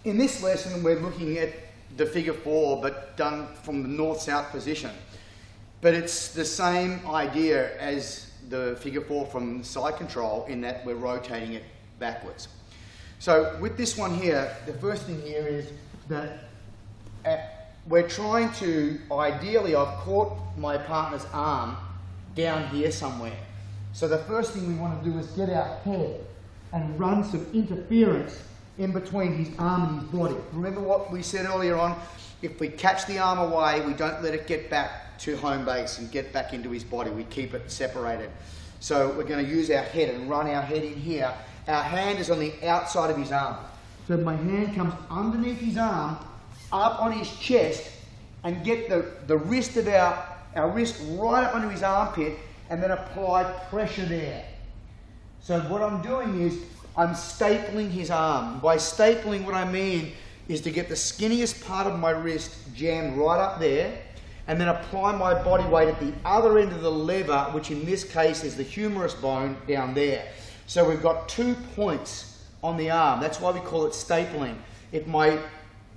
In this lesson, we're looking at the figure 4, but done from the north-south position. But it's the same idea as the figure 4 from side control in that we're rotating it backwards. So with this one here, the first thing here is that we're trying to, ideally I've caught my partner's arm down here somewhere. So the first thing we want to do is get our head and run some interference in between his arm and his body. Remember what we said earlier on? If we catch the arm away, we don't let it get back to home base and get back into his body. We keep it separated. So we're going to use our head and run our head in here. Our hand is on the outside of his arm. So my hand comes underneath his arm, up on his chest, and get the wrist of our wrist right up under his armpit, and then apply pressure there. So what I'm doing is I'm stapling his arm. By stapling, what I mean is to get the skinniest part of my wrist jammed right up there, and then apply my body weight at the other end of the lever, which in this case is the humerus bone down there. So we've got 2 points on the arm. That's why we call it stapling. If my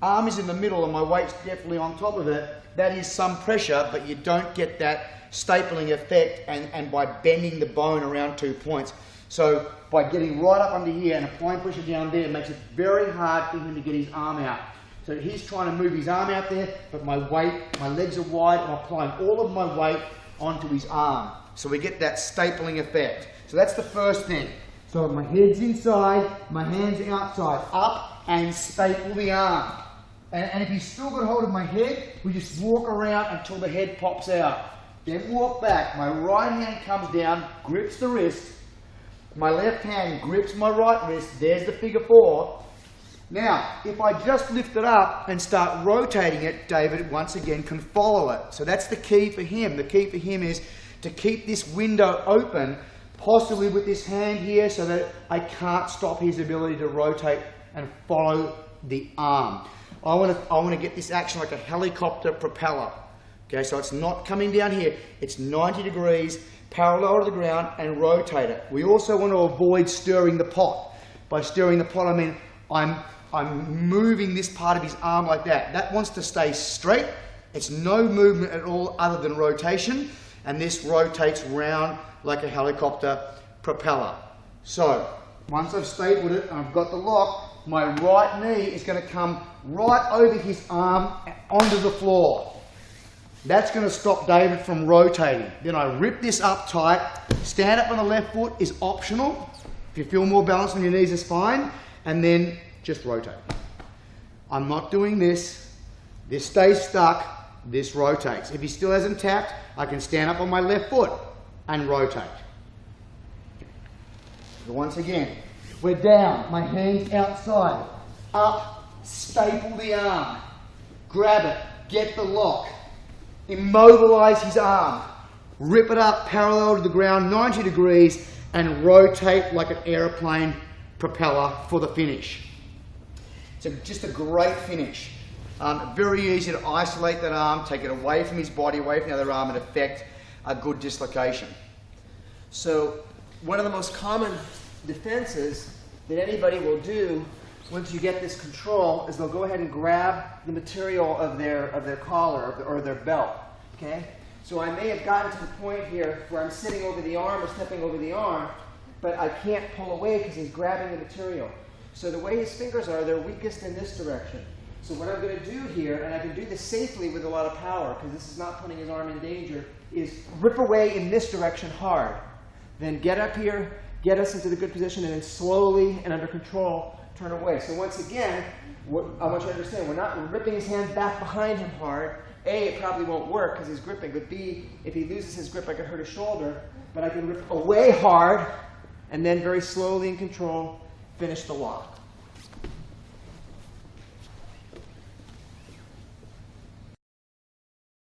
arm is in the middle and my weight's definitely on top of it, that is some pressure, but you don't get that stapling effect and by bending the bone around 2 points. So by getting right up under here and applying pressure down there, it makes it very hard for him to get his arm out. So he's trying to move his arm out there, but my legs are wide, I'm applying all of my weight onto his arm. So we get that stapling effect. So that's the first thing. So my head's inside, my hand's outside. Up and staple the arm. And if he's still got hold of my head, we just walk around until the head pops out. Then walk back. My right hand comes down, grips the wrist. My left hand grips my right wrist. There's the figure 4. Now, if I just lift it up and start rotating it, David once again can follow it. So that's the key for him. The key for him is to keep this window open, possibly with this hand here, so that I can't stop his ability to rotate and follow the arm. I want to get this action like a helicopter propeller. Okay, so it's not coming down here. It's 90 degrees, parallel to the ground, and rotate it. We also want to avoid stirring the pot. By stirring the pot, I mean I'm moving this part of his arm like that. That wants to stay straight. It's no movement at all other than rotation, and this rotates round like a helicopter propeller. So once I've stapled it and I've got the lock, my right knee is going to come right over his arm onto the floor. That's going to stop David from rotating. Then I rip this up tight. Stand up on the left foot is optional. If you feel more balance on your knees, it's fine. And then just rotate. I'm not doing this. This stays stuck. This rotates. If he still hasn't tapped, I can stand up on my left foot and rotate. So once again, we're down. My hand's outside. Up. Staple the arm. Grab it. Get the lock. Immobilize his arm, rip it up parallel to the ground 90 degrees and rotate like an aeroplane propeller for the finish. So just a great finish. Very easy to isolate that arm, take it away from his body, away from the other arm, and effect a good dislocation. So one of the most common defenses that anybody will do once you get this control is they'll go ahead and grab the material of their collar or their belt. Okay? So I may have gotten to the point here where I'm sitting over the arm or stepping over the arm, but I can't pull away because he's grabbing the material. So the way his fingers are, they're weakest in this direction. So what I'm going to do here, and I can do this safely with a lot of power because this is not putting his arm in danger, is rip away in this direction hard. Then get up here, get us into the good position, and then slowly and under control turn away. So once again, I want you to understand, we're not ripping his hand back behind him hard. A, it probably won't work because he's gripping, but B, if he loses his grip, I could hurt his shoulder. But I can rip away hard, and then very slowly in control, finish the lock.